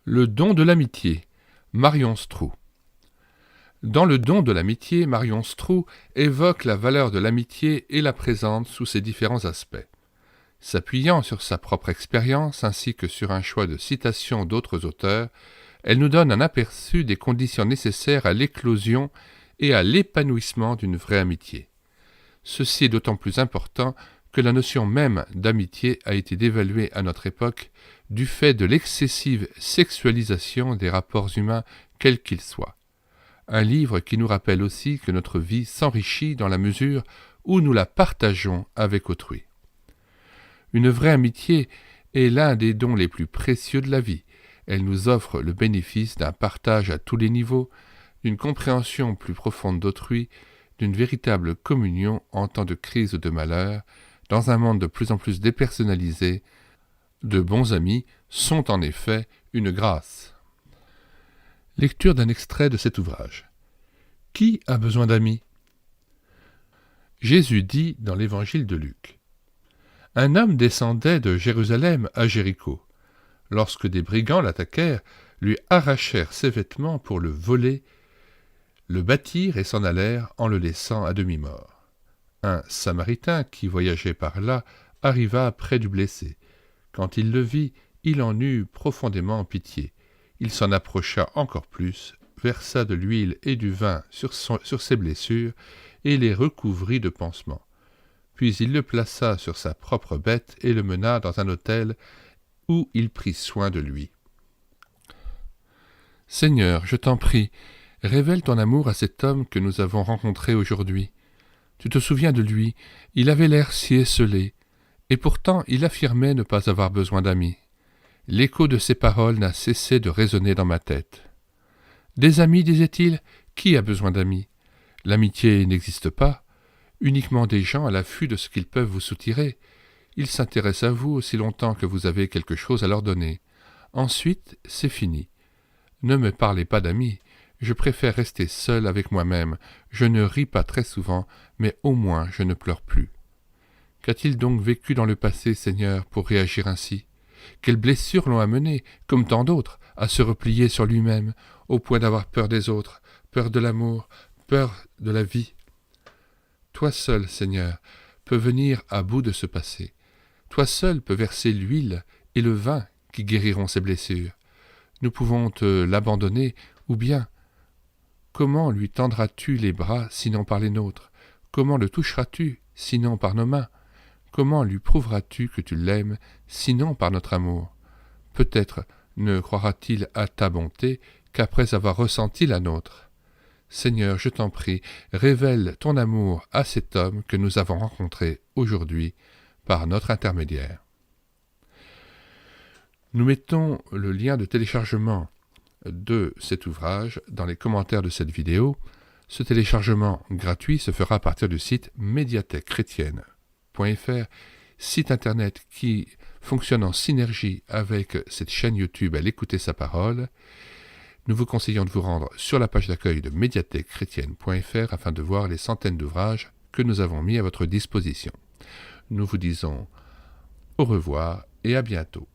Le don de l'amitié, Marion Stroux. Dans le don de l'amitié, Marion Stroux évoque la valeur de l'amitié et la présente sous ses différents aspects. S'appuyant sur sa propre expérience ainsi que sur un choix de citations d'autres auteurs, elle nous donne un aperçu des conditions nécessaires à l'éclosion et à l'épanouissement d'une vraie amitié. Ceci est d'autant plus important que la notion même d'amitié a été dévaluée à notre époque du fait de l'excessive sexualisation des rapports humains quels qu'ils soient. Un livre qui nous rappelle aussi que notre vie s'enrichit dans la mesure où nous la partageons avec autrui. Une vraie amitié est l'un des dons les plus précieux de la vie. Elle nous offre le bénéfice d'un partage à tous les niveaux, d'une compréhension plus profonde d'autrui, d'une véritable communion en temps de crise ou de malheur. Dans un monde de plus en plus dépersonnalisé, de bons amis sont en effet une grâce. Lecture d'un extrait de cet ouvrage. Qui a besoin d'amis ? Jésus dit dans l'évangile de Luc. Un homme descendait de Jérusalem à Jéricho. Lorsque des brigands l'attaquèrent, lui arrachèrent ses vêtements pour le voler, le battirent et s'en allèrent en le laissant à demi-mort. Un Samaritain qui voyageait par là arriva près du blessé. Quand il le vit, il en eut profondément pitié. Il s'en approcha encore plus, versa de l'huile et du vin sur ses blessures et les recouvrit de pansements. Puis il le plaça sur sa propre bête et le mena dans un hôtel où il prit soin de lui. Seigneur, je t'en prie, révèle ton amour à cet homme que nous avons rencontré aujourd'hui. Tu te souviens de lui, il avait l'air si esselé, et pourtant il affirmait ne pas avoir besoin d'amis. L'écho de ses paroles n'a cessé de résonner dans ma tête. Des amis, disait-il, qui a besoin d'amis ? L'amitié n'existe pas, uniquement des gens à l'affût de ce qu'ils peuvent vous soutirer. Ils s'intéressent à vous aussi longtemps que vous avez quelque chose à leur donner. Ensuite, c'est fini. Ne me parlez pas d'amis. Je préfère rester seul avec moi-même. Je ne ris pas très souvent, mais au moins je ne pleure plus. Qu'a-t-il donc vécu dans le passé, Seigneur, pour réagir ainsi ? Quelles blessures l'ont amené, comme tant d'autres, à se replier sur lui-même, au point d'avoir peur des autres, peur de l'amour, peur de la vie ? Toi seul, Seigneur, peux venir à bout de ce passé. Toi seul peux verser l'huile et le vin qui guériront ses blessures. Nous pouvons te l'abandonner, ou bien comment lui tendras-tu les bras sinon par les nôtres ? Comment le toucheras-tu sinon par nos mains ? Comment lui prouveras-tu que tu l'aimes sinon par notre amour ? Peut-être ne croira-t-il à ta bonté qu'après avoir ressenti la nôtre. Seigneur, je t'en prie, révèle ton amour à cet homme que nous avons rencontré aujourd'hui par notre intermédiaire. Nous mettons le lien de téléchargement de cet ouvrage dans les commentaires de cette vidéo. Ce téléchargement gratuit se fera à partir du site médiathèquechrétienne.fr, site internet qui fonctionne en synergie avec cette chaîne YouTube à l'écouter sa parole. Nous vous conseillons de vous rendre sur la page d'accueil de médiathèquechrétienne.fr afin de voir les centaines d'ouvrages que nous avons mis à votre disposition. Nous vous disons au revoir et à bientôt.